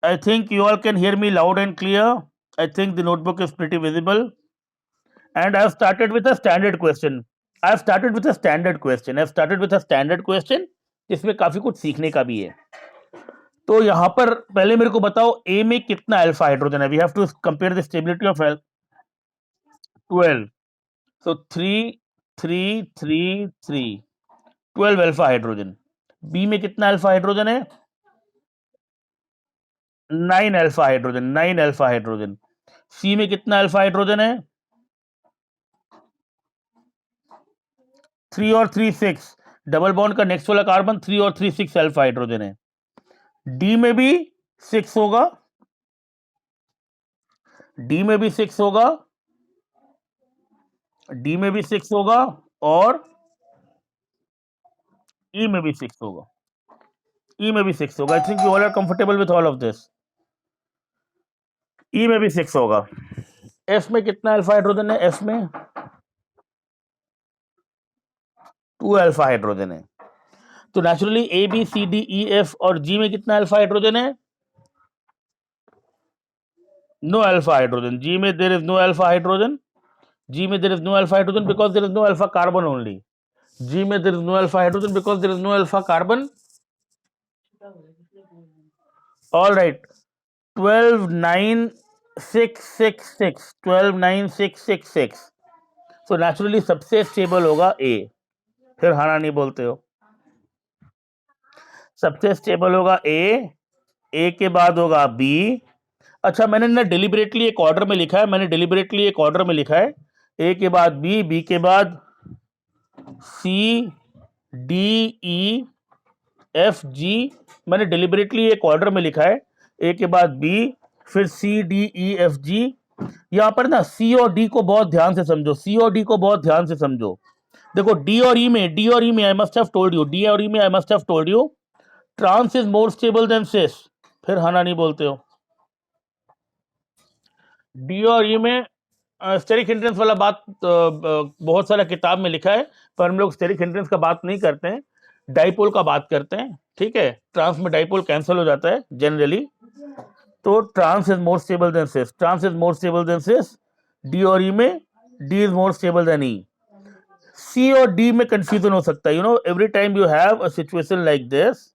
I think you all can hear me loud and clear. I think the notebook is pretty visible. And I've started with a standard question. I've started with a standard question. I've started with a standard question जिसमें काफी कुछ सीखने का भी है. तो यहाँ पर पहले मेरे को बताओ ए में कितना अल्फा हाइड्रोजन है. We have to compare the stability of 12. So 3 3 3 3 12 alpha hydrogen. B में कितना अल्फा हाइड्रोजन है? 9 alpha hydrogen. 9 alpha hydrogen. C में कितना अल्फा हाइड्रोजन है? 3 और 3 6. डबल बॉन्ड का नेक्स्ट वाला कार्बन 3 और 3 6 अल्फा हाइड्रोजन है. डी में भी 6 होगा. डी में भी 6 होगा. डी में भी 6 होगा और ई में भी 6 होगा. ई में भी 6 होगा. I think you all are comfortable with all of this. E में भी 6 होगा. एफ में कितना अल्फा हाइड्रोजन है? एफ में 2 अल्फा हाइड्रोजन है. तो naturally A B C D E F और जी में कितना अल्फा हाइड्रोजन है? No alpha hydrogen. जी में there is no alpha hydrogen. G में there is no alpha hydrogen because there is no alpha carbon only. G में there is no alpha hydrogen because there is no alpha carbon. All right. 12 9 6 6 6. 12 9 6 6 6. So naturally सबसे stable होगा ए. फिर हाना नहीं बोलते हो. सबसे स्टेबल होगा ए के बाद होगा बी. अच्छा, मैंने ना डिलिबरेटली एक ऑर्डर में लिखा है. ए के बाद बी के बाद सी डी ई एफ जी. मैंने डिलिबरेटली एक ऑर्डर में लिखा है. ए के बाद बी, फिर सी डी ई एफ जी. यहां पर ना सी और डी को बहुत ध्यान से समझो. देखो डी और ई में I must have told you trans is more stable than cis. फिर हाना नहीं बोलते हो. डी और ई में स्टेरिक हिंड्रेंस वाला बात बहुत सारा किताब में लिखा है, पर हम लोग स्टेरिक हिंड्रेंस का बात नहीं करते हैं, डाइपोल का बात करते हैं. ठीक है, ट्रांस में डाइपोल कैंसिल हो जाता है जनरली. तो trans is more stable than cis. D और ई में D is more stable than E. C और डी में कंफ्यूजन हो सकता है. Every time you have a situation like this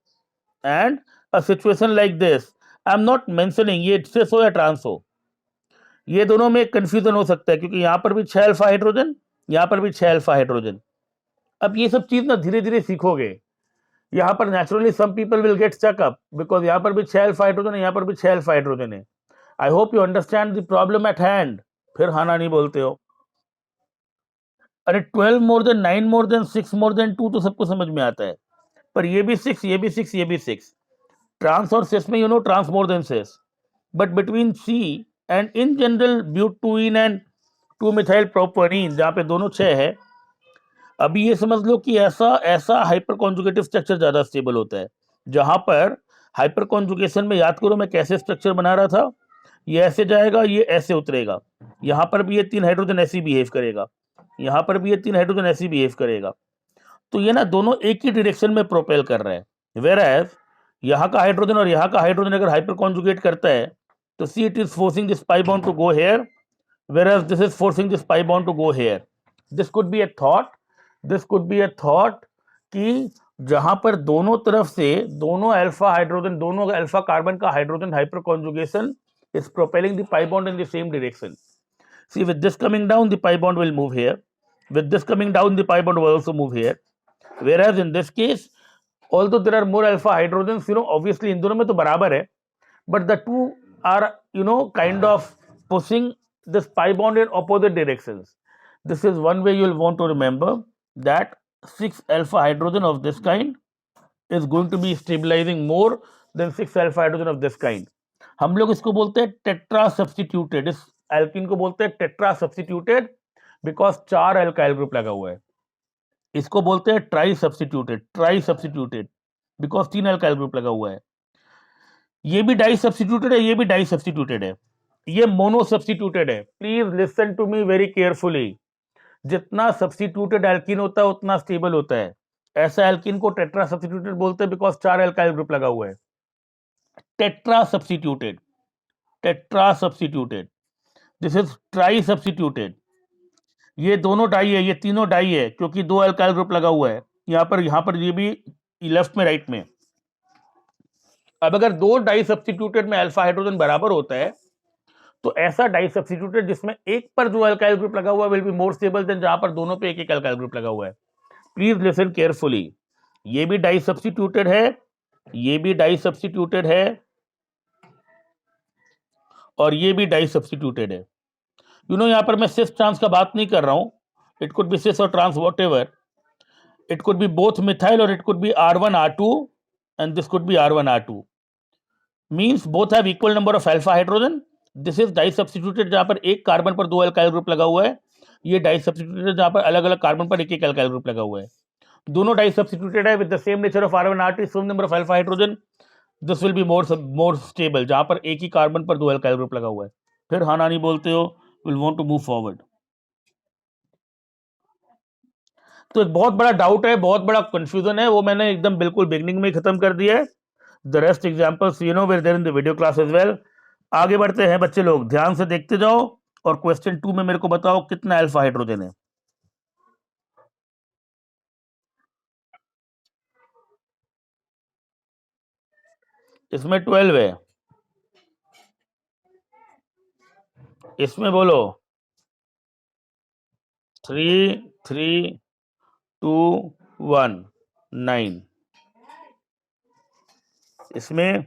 and a situation like this. I am not mentioning ये cis हो या ट्रांस हो, ये दोनों में कंफ्यूजन हो सकता है, क्योंकि यहां पर भी 6 अल्फा हाइड्रोजन, यहां पर भी 6 अल्फा हाइड्रोजन. अब ये सब चीज ना धीरे धीरे सीखोगे. यहां पर naturally some people will get stuck up because यहां पर भी 6 अल्फा हाइड्रोजन है, यहां पर भी 6 अल्फा हाइड्रोजन है. आई hope you understand the problem at hand. फिर हाना नहीं बोलते हो. अरे 12 मोर देन 9 मोर देन 6 मोर देन 2 तो सबको समझ में आता है, पर ये भी 6 ये भी 6 ये भी 6. ट्रांस और सिस में trans more than cis, but between C and in general butene and 2 methyl propene जहां पे दोनों 6 है. अभी ये समझ लो कि ऐसा हाइपर कॉन्जुगेटिव स्ट्रक्चर ज्यादा स्टेबल होता है, जहां पर हाइपर कॉन्जुगेशन में याद करो मैं कैसे स्ट्रक्चर बना रहा था. ये ऐसे जाएगा, ये ऐसे उतरेगा. यहां पर भी ये 3 हाइड्रोजन ऐसे बिहेव करेगा, यहां पर भी ये 3 हाइड्रोजन ऐसे बिहेव करेगा. तो ये ना दोनों एक ही डायरेक्शन में प्रोपेल कर रहा है. वेयर एज यहाँ का हाइड्रोजन और यहाँ का हाइड्रोजन अगर हाइपर कॉन्जुगेट करता है तो see it is forcing this pi bond to go here, whereas this is forcing this pi bond to go here. This could be a thought कि जहां पर दोनों तरफ से दोनों अल्फा कार्बन का hydrogen hyper conjugation is propelling the pi bond in the same direction. See, with this coming down the pi bond will move here, with this coming down the pi bond will also move here, whereas in this case although there are more alpha hydrogens, obviously इन दोनों में तो बराबर है, but the two are kind of pushing this pi bond in opposite directions. This is one way you'll want to remember that 6 alpha hydrogen of this kind is going to be stabilizing more than 6 alpha hydrogen of this kind. हम लोग इसको बोलते हैं tetra substituted. इस alkene को बोलते हैं tetra substituted because 4 alkyl group लगा हुआ है. इसको बोलते हैं try substituted because 3 alkyl group लगा हुआ है. ये भी डाई सब्स्टिट्यूटेड है, ये भी डाई सब्स्टिट्यूटेड है, ये मोनो सब्स्टिट्यूटेड है. Please listen to me very carefully. जितना सब्स्टिट्यूटेड एल्कीन होता है उतना स्टेबल होता है. ऐसा एल्कीन को टेट्रा सब्स्टिट्यूटेड बोलते हैं बिकॉज 4 एल्काइल ग्रुप लगा हुआ है. Tetra substituted, tetra substituted, this is try substituted. ये दोनों डाई है, ये तीनों डाई है क्योंकि दो अल्काइल ग्रुप लगा हुआ है यहां पर ये भी लेफ्ट में राइट में। अब अगर दो डाई सब्स्टिट्यूटेड में अल्फा हाइड्रोजन बराबर होता है तो ऐसा डाई सब्स्टिट्यूटेड जिसमें एक पर जो अल्काइल ग्रुप लगा हुआ है will be more stable then जहां पर दोनों पे एक एक अल्काइल ग्रुप लगा हुआ है। प्लीज लिसन केयरफुली, ये भी डाई सब्स्टिट्यूटेड है, ये भी डाई सब्स्टिट्यूटेड है और ये भी डाई सब्स्टिट्यूटेड है। यहां पर मैं सिस ट्रांस का बात नहीं कर रहा हूं, इट कुड बी सिस और trans whatever, it could be both methyl or it could be R1 R2 and this could be R1 R2, means both have equal number of alpha hydrogen. This is disubstituted जहां पर एक carbon पर दो alkyl group लगा हुआ है, ये disubstituted जहां पर अलग अलग कार्बन पर एक एक अल्काइल ग्रुप लगा हुआ है। दोनों disubstituted है with the same nature of R1 R2, same number of alpha hydrogen, this will be more stable जहां पर एक ही कार्बन पर दो अल्काइल ग्रुप लगा हुआ है। फिर हाँ नानी बोलते हो, will want to move forward। तो एक बहुत बड़ा डाउट है, बहुत बड़ा कंफ्यूजन है, वो मैंने एकदम बिल्कुल बिगनिंग में खत्म कर दिया है। The rest examples were there in the video class as well. आगे बढ़ते हैं बच्चे लोग, ध्यान से देखते जाओ और क्वेश्चन 2 में मेरे को बताओ कितना अल्फा हाइड्रोजन है। इसमें 12 है, इसमें बोलो 3 3 2 1 9, इसमें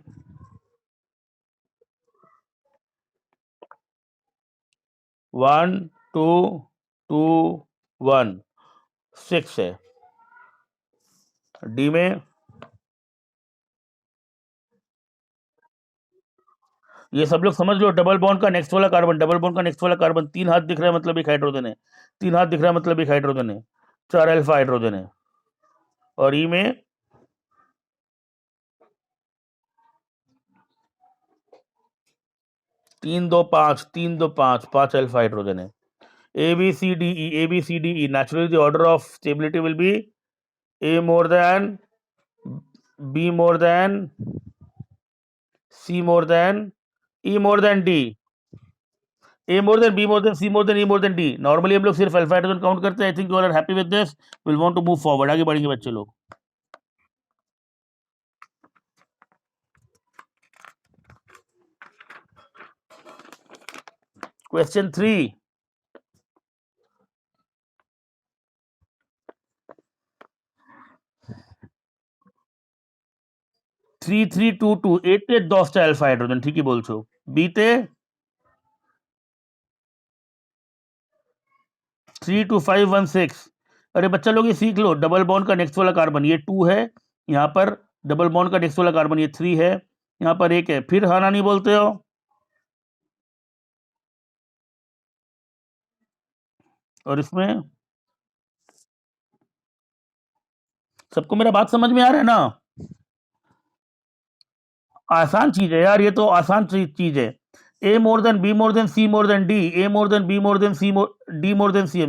1 2 2 1 6 है। डी में ये सब लोग समझ लो, डबल बॉन्ड का नेक्स्ट वाला कार्बन, डबल बॉन्ड का नेक्स्ट वाला कार्बन, 3 हाथ दिख रहा है मतलब एक हाइड्रोजन है, 3 हाथ दिख रहा है मतलब एक हाइड्रोजन है, 4 अल्फा हाइड्रोजन है। और ई में 3 2 5 3 2 5 5 अल्फा हाइड्रोजन है। A B C D E, A B C D E, naturally the order of stability will be A more than, B more than, C more than, E more than D, A more than, B more than, C more than, E more than D. Normally हम लोग सिर्फ alpha hydrogen count करते हैं। I think you are happy with this, will want to move forward, आगे बढ़ेंगे बच्चे लोग। Question 3, 3322 এতে 10টা অ্যালফা হাইড্রোজেন, ঠিকই বলছো। বি তে 32516। अरे बच्चा लोग ये सीख लो, डबल बॉन्ड का नेक्स्ट वाला कार्बन ये 2 है, यहाँ पर डबल बॉन्ड का नेक्स्ट वाला कार्बन ये 3 है, यहाँ पर 1 है। फिर हाँ नानी बोलते हो। और इसमें सबको मेरा बात समझ में आ रहा है ना? आसान चीज है यार, ये तो आसान चीज है। A more than, B more than, C more than D, A more than, B more than, C more, D more than C,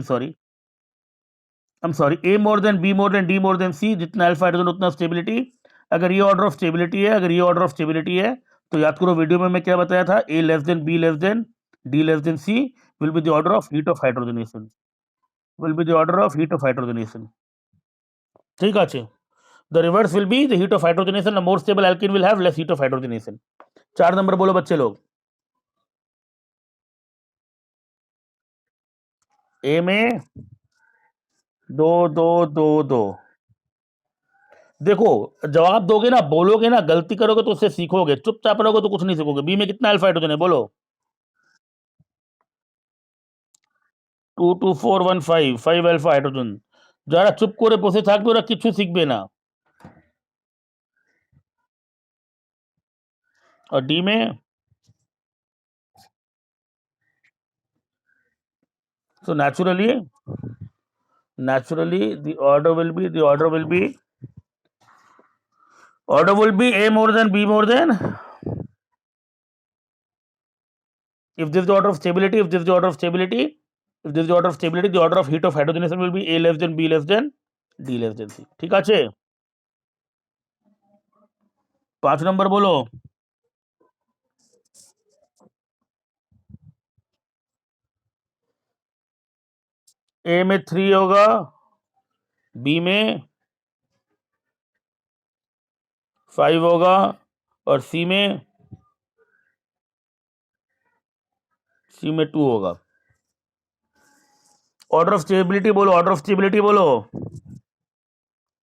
I'm sorry, A more than, B more than, D more than C, जितना alpha hydrogen उतना stability. अगर ये order of stability है, अगर ये order of stability है तो याद करो वीडियो में मैं क्या बताया था, A less than, B less than, D less than C will be the order of heat of hydrogenation, will be the order of heat of hydrogenation. ठीक है, the reverse will be the heat of hydrogenation, a more stable alkene will have less heat of hydrogenation। 4 number बोलो बच्चे लोग। ए में 2 2 2 2। देखो जवाब दोगे ना, बोलोगे ना, गलती करोगे तो उससे सीखोगे, चुपचाप रहोगे तो कुछ नहीं सीखोगे। बी में कितना अल्फा हाइड्रोजन है बोलो? 2 2 4 1 5 5 अल्फा हाइड्रोजन। যারা চুপ করে বসে থাকবে ওরা কিছু শিখবে না। और डी में so naturally the order will be A more than, B more than, if this is the order of stability, if this is the order of stability, the order of heat of hydrogenation will be A less than, B less than, D less than C। ठीक আছে, 5 number बोलो। ए में 3 होगा, B में 5 होगा और C में 2 होगा। ऑर्डर ऑफ स्टेबिलिटी बोलो, ऑर्डर ऑफ स्टेबिलिटी बोलो।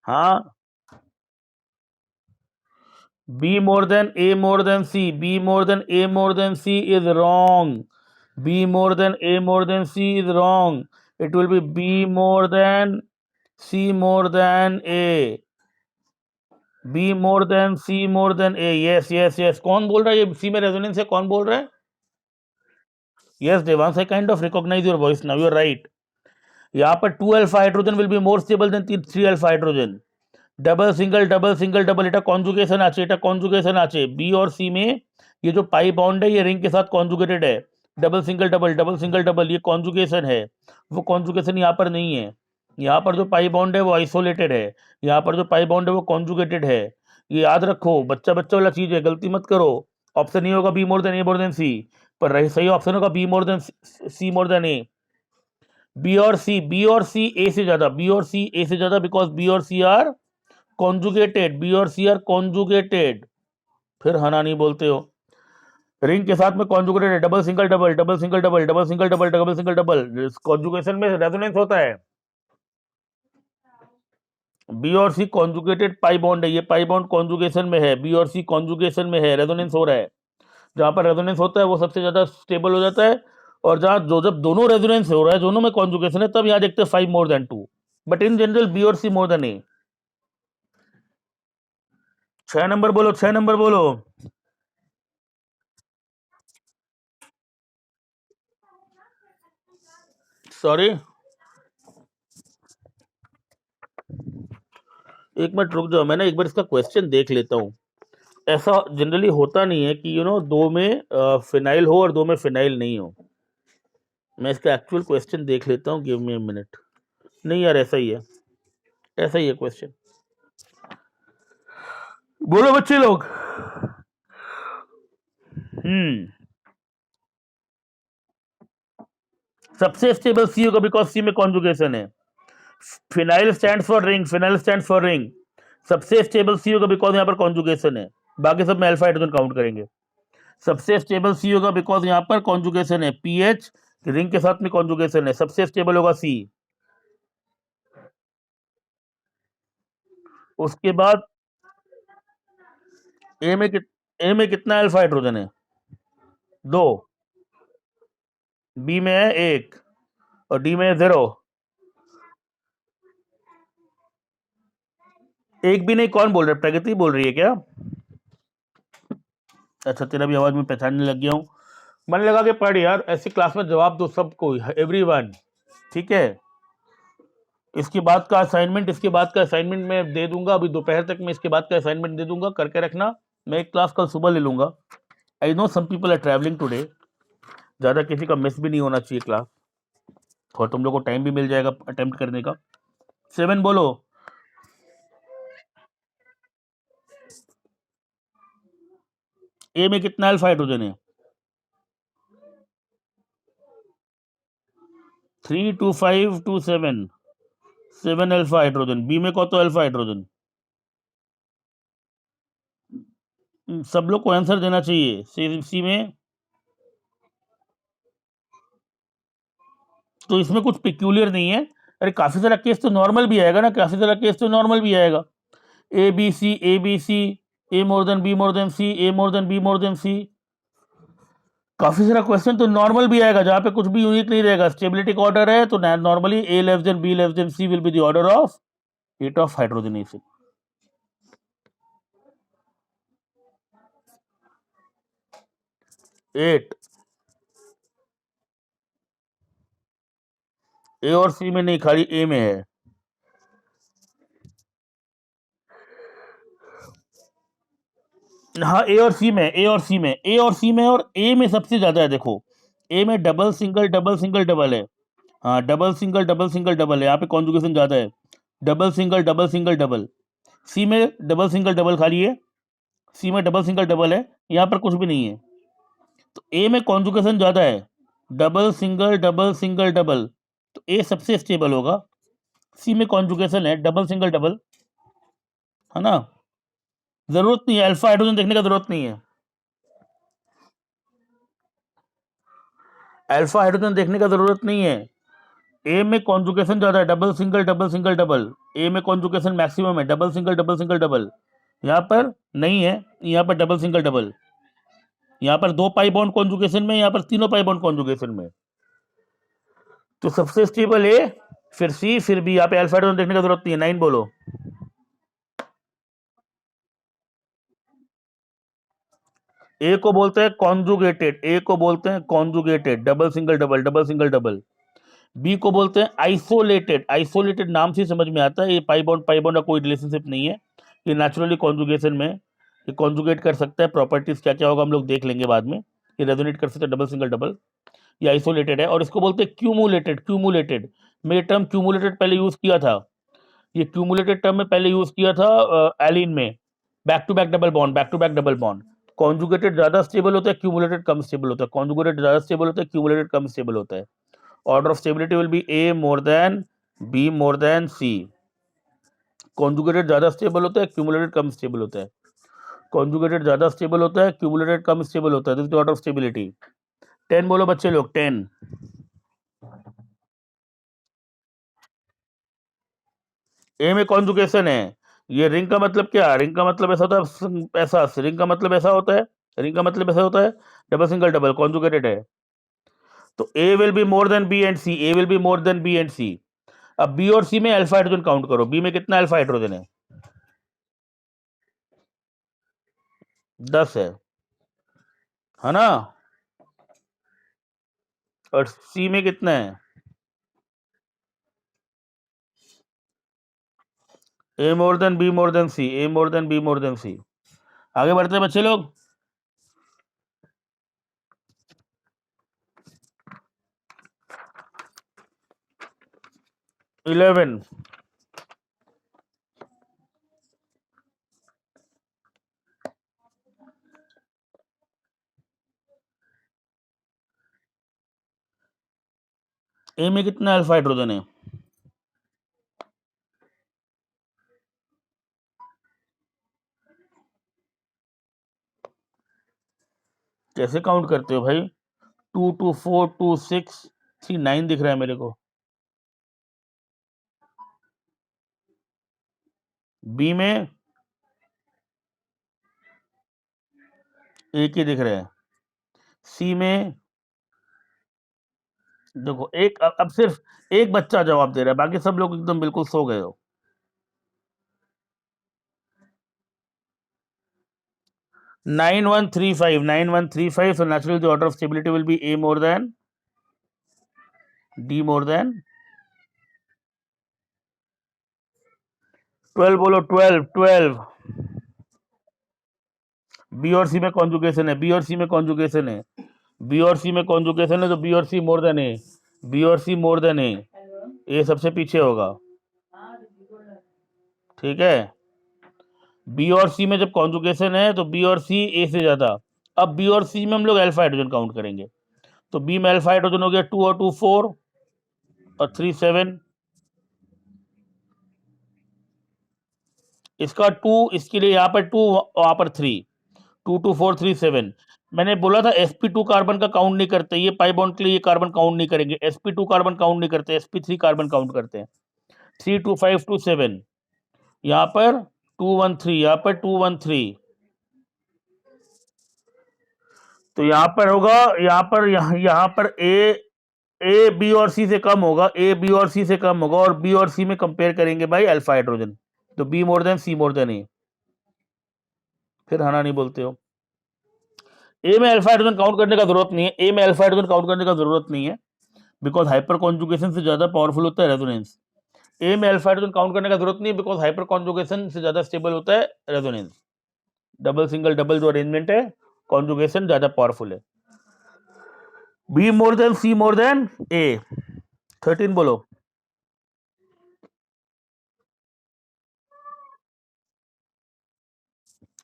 हाँ, B more than A more than C. B more than A more than C is wrong. B more than A more than C is wrong. It will be B more than C more than A. B more than C more than A. Yes, yes, yes. कौन बोल रहा है ये? C में resonance है, कौन बोल रहा है? Yes, Devans, I kind of recognize your voice now. You're right. यहाँ पर 2 alpha hydrogen will be more stable than 3 alpha hydrogen. Double single double single double এটা कॉन्जुगेशन আছে, এটা कॉन्जुगेशन আছে। बी और सी में ये जो पाई बॉन्ड है ये रिंग के साथ कॉन्जुगेटेड है। डबल सिंगल डबल ये कॉन्जुगेशन है, वो कॉन्जुगेशन यहाँ पर नहीं है। यहाँ पर जो पाई बॉन्ड है वो आइसोलेटेड है, यहाँ पर जो पाई बॉन्ड है वो कॉन्जुगेटेड है। ये याद रखो, बच्चा बच्चा वाला चीज है, गलती मत करो। ऑप्शन नहीं होगा B more than A more than C, पर सही ऑप्शन होगा B more than C more than A. B और सी ए से ज्यादा, बी और सी ए से ज्यादा, बिकॉज बी और सी आर कॉन्जुगेटेड, बी और सी आर कॉन्जुगेटेड। फिर हना नहीं बोलते हो, रिंग के साथ में कॉन्जुगेटेड है। Double single double double single double double single double double single double, conjugation में रेजोनेंस होता है। बी और सी कॉन्जुगेटेड पाई बॉन्ड है, ये पाई बॉन्ड कॉन्जुगेशन में है, बी और सी कॉन्जुगेशन में है, रेजोनेंस हो रहा है। जहां पर रेजोनेंस होता है वो सबसे ज्यादा स्टेबल हो जाता है, और जहां जब दोनों रेजोनेंस हो रहा है, दोनों में कॉन्जुगेशन है, तब यहाँ देखते हैं 5 more than 2, but in general B और सी मोर देन ए। 6 नंबर बोलो, 6 नंबर बोलो। सॉरी, एक मिनट रुक जाओ, मैं ना एक बार इसका क्वेश्चन देख लेता हूँ। ऐसा जनरली होता नहीं है कि दो में फिनाइल हो और दो में फिनाइल नहीं हो। मैं इसका एक्चुअल क्वेश्चन देख लेता हूँ, गिव मी अ मिनट। नहीं यार, ऐसा ही है, ऐसा ही है क्वेश्चन। बोलो बच्चे लोग। सबसे स्टेबल सी होगा, बिकॉज सी में कॉन्जुगेशन है। Phenyl stands for ring, phenyl stands for ring. सबसे स्टेबल सी होगा बिकॉज यहाँ पर कॉन्जुगेशन है, बाकी सब में अल्फा हाइड्रोजन काउंट करेंगे। सबसे स्टेबल सी होगा बिकॉज यहाँ पर कॉन्जुगेशन है, पीएच रिंग के साथ में कॉन्जुगेशन है, सबसे स्टेबल होगा सी। उसके बाद ए में कितना अल्फा हाइड्रोजन है? 2। बी में है 1 और डी में है 0। एक भी नहीं, कौन बोल रहा है? प्रगति बोल रही है क्या? अच्छा, तेरा भी आवाज में पहचानने लग गया हूँ। मन लगा के पढ़ यार, ऐसी क्लास में जवाब दो सबको, एवरीवन, ठीक है। इसके बाद का असाइनमेंट मैं दे दूंगा, अभी दोपहर तक मैं इसके बाद का असाइनमेंट दे दूंगा, करके रखना। मैं एक क्लास कल सुबह ले लूंगा। I know some people are travelling today, ज़्यादा किसी का मिस भी नहीं होना चाहिए क्लास, और तुम लोग को टाइम भी मिल जाएगा अटेम्प्ट करने का। 7 बोलो। ए में कितना अल्फा हाइड्रोजन है? 3 2 5 2 7, 7 अल्फा हाइड्रोजन। बी में कौन अल्फा हाइड्रोजन? सब लोग को आंसर देना चाहिए। सी में तो इसमें कुछ पिक्यूलियर नहीं है। अरे काफी सारा केस तो नॉर्मल भी आएगा ना, काफी सारा केस तो नॉर्मल भी आएगा। A B C, A more than B more than C, A more than B more than C, काफी सारा क्वेश्चन तो नॉर्मल भी आएगा, जहां पे कुछ भी यूनिक नहीं रहेगा। स्टेबिलिटी का ऑर्डर है तो normally A less than B less than C will be the order of rate of hydrogenation. At, A और सी में नहीं, खाली ए में है। हाँ, ए और सी में, और ए में सबसे ज्यादा है। देखो, ए में डबल सिंगल डबल है। हाँ, डबल सिंगल डबल है, यहाँ पे कॉन्जुगेशन ज्यादा है। Double single double. सी में डबल सिंगल डबल खाली है, सी में डबल सिंगल डबल है, यहाँ पर कुछ भी नहीं है। तो ए में कॉन्जुगेशन ज्यादा है, डबल सिंगल डबल। तो ए सबसे स्टेबल होगा, सी में कॉन्जुगेशन है, डबल सिंगल डबल, है ना, जरूरत नहीं है अल्फा हाइड्रोजन देखने का, जरूरत नहीं है अल्फा हाइड्रोजन देखने का, जरूरत नहीं है। ए में कॉन्जुगेशन ज्यादा है, double single double single double, A में कॉन्जुगेशन मैक्सिमम है, double single double single double, यहाँ पर नहीं है, यहाँ पर डबल सिंगल डबल, यहाँ पर 2 पाई बॉन्ड कॉन्जुगेशन में, यहाँ पर तीनों पाई बॉन्ड कॉन्जुगेशन में। तो सबसे स्टेबल ए, फिर सी, फिर बी, यहाँ पे अल्फा हाइड्रोजन देखने का जरूरत नहीं है। 9 बोलो। ए को बोलते हैं कॉन्जुगेटेड, ए को बोलते हैं conjugated, double single double, double single double. B को बोलते हैं आइसोलेटेड, आइसोलेटेड नाम से समझ में आता है, ये पाई बॉन्ड का कोई रिलेशनशिप नहीं है, ये नेचुरली कॉन्जुगेशन में ये कॉन्जुगेट कर सकता है। प्रॉपर्टीज क्या क्या होगा हम लोग देख लेंगे बाद में। ये रेजोनेट कर सकता है डबल सिंगल डबल, ये आइसोलेटेड है। और इसको बोलते हैं क्यूमुलेटेड, क्यूमुलेटेड में टर्म क्यूमुलेटेड पहले यूज किया था, ये क्यूमुलेटेड टर्म में पहले यूज किया था एलिन में, back to back double bond, back to back double bond. Conjugated ज्यादा स्टेबल होता है, क्यूमुलेटेड कम स्टेबल होता है, कॉन्जुगेटेड ज्यादा स्टेबल होता है, क्यूमुलेटेड कम स्टेबल होता है। Order of stability will be A more than B more than C. Conjugated ज्यादा स्टेबल होता है, क्यूमुलेटेड कम स्टेबल होता है, कॉन्जुगेटेड ज्यादा स्टेबल होता है, क्यूमुलेटेड कम स्टेबल होता है। This is the order of stability. 10 बोलो बच्चे लोग, 10। ए में कॉन्जुगेशन है, ये रिंग का मतलब क्या, रिंग का मतलब ऐसा होता है, ऐसा रिंग का मतलब ऐसा होता है, रिंग का मतलब ऐसा होता है, डबल सिंगल डबल कॉन्जुगेटेड है। तो A will be more than B and C, A will be more than B and C. अब बी और सी में अल्फा हाइड्रोजन काउंट करो, बी में कितना अल्फा हाइड्रोजन है, 10 है ना, और सी में कितना है, A more than B more than C, A more than B more than C. आगे बढ़ते हैं बच्चे लोग। 11, ए में कितना अल्फा हाइड्रोजन है, कैसे काउंट करते हो भाई, 2 2 4 2 6 3 9 दिख रहा है मेरे को। बी में एक ही दिख रहा है, सी में देखो एक, अब सिर्फ एक बच्चा जवाब दे रहा है, बाकी सब लोग एकदम बिल्कुल सो गए हो। 9135, 9135, so naturally the order of stability will be A more than D more than 12 बोलो, 12 12। बी और सी में कॉन्जुगेशन है, बी और सी में कॉन्जुगेशन है, बी और सी में कॉन्जुगेशन है, तो बी और C more than A, B और सी मोर देन ए सबसे पीछे होगा, ठीक है। बी और सी में जब कॉन्जुगेशन है तो बी और सी ए से ज्यादा। अब बी और सी में हम लोग अल्फा हाइड्रोजन काउंट करेंगे, तो बी में अल्फा हाइड्रोजन हो गया 2 और 2 4 और 3 7, इसका 2, इसके लिए यहाँ पर 2, वहां पर 3, 2 2 4 3 7। मैंने बोला था sp2 कार्बन का काउंट नहीं करते, ये पाई बॉन्ड के लिए ये कार्बन काउंट नहीं करेंगे, sp2 कार्बन काउंट नहीं करते, sp3 कार्बन काउंट करते हैं। 3 2 5 2 7, यहाँ पर 2 1 3, यहाँ पर 2 1 3, तो यहाँ पर होगा, यहाँ पर ए बी और सी से कम होगा, ए बी और सी से कम होगा, और बी और सी में कंपेयर करेंगे भाई अल्फा हाइड्रोजन, तो B more than C more than A. फिर हाना नहीं बोलते हो। ए में अल्फा हाइड्रोजन काउंट करने का जरूरत नहीं है, ए में अल्फा हाइड्रोजन काउंट करने का जरूरत नहीं है, बिकॉज हाइपर कॉन्जुगेशन से ज्यादा पावरफुल होता है रेजोनेंस। ए में अल्फा हाइड्रोजन काउंट करने का जरूरत नहीं है, बिकॉज हाइपर कॉन्जुगेशन से ज्यादा स्टेबल होता है रेजोनेंस। डबल सिंगल डबल जो अरेंजमेंट है, कॉन्जुगेशन ज्यादा पावरफुल है। B more than C more than A. 13 बोलो।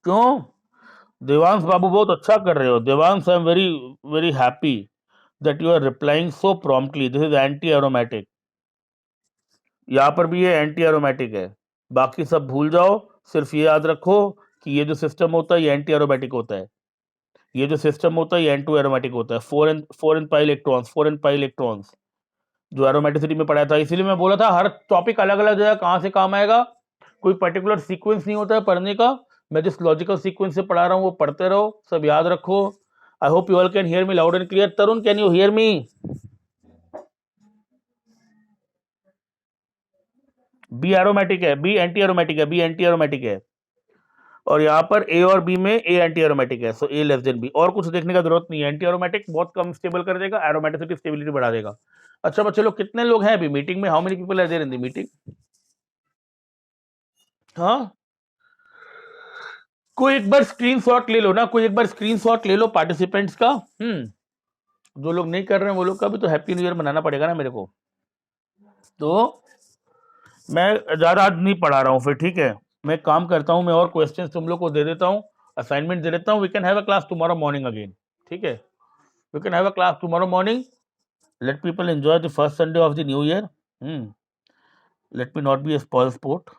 क्यों, देवांश बाबू बहुत अच्छा कर रहे हो, Devansh I am very very happy that you are replying so promptly, this is anti aromatic. यहाँ पर भी ये एंटी एरोमेटिक है, बाकी सब भूल जाओ, सिर्फ ये याद रखो कि ये जो सिस्टम होता है ये एंटी एरोमेटिक होता है, ये जो सिस्टम होता है ये एंटी एरोमेटिक होता है। 4n pi electrons, 4n pi electrons जो एरोमेटिसिटी में पढ़ा था। इसीलिए मैं बोला था हर टॉपिक अलग अलग जगह कहाँ से काम आएगा, कोई पर्टिकुलर सीक्वेंस नहीं होता है पढ़ने का। मैं जिस लॉजिकल सीक्वेंस से पढ़ा रहा हूँ वो पढ़ते रहो, सब याद रखो। I hope you all can hear me loud and clear. Tarun, can you hear me? B aromatic है, बी एंटी एरोमेटिक है, बी एंटी एरोमेटिक है। और यहाँ पर ए और बी में ए एंटी एरोमेटिक है, सो ए लेस देन बी। और कुछ देखने का जरूरत नहीं है, एंटी एरोमेटिक बहुत कम स्टेबल कर देगा, एरोमेटिसिटी स्टेबिलिटी बढ़ा देगा। अच्छा बच्चे लोग, कितने लोग हैं अभी मीटिंग में? How many people are there in the meeting? हाँ, कोई एक बार स्क्रीनशॉट ले लो ना, कोई एक बार स्क्रीनशॉट ले लो पार्टिसिपेंट्स का। जो लोग नहीं कर रहे हैं वो लोग का भी तो हैप्पी न्यू ईयर मनाना पड़ेगा ना मेरे को। तो मैं ज़्यादा आज नहीं पढ़ा रहा हूँ फिर, ठीक है? मैं एक काम करता हूँ, मैं और क्वेश्चंस तुम लोग को दे देता हूँ, असाइनमेंट दे देता हूँ। We can have a class tomorrow morning again, ठीक है? We can have a class tomorrow morning. Let people enjoy the first Sunday of the new year. Let me not be a spoil sport.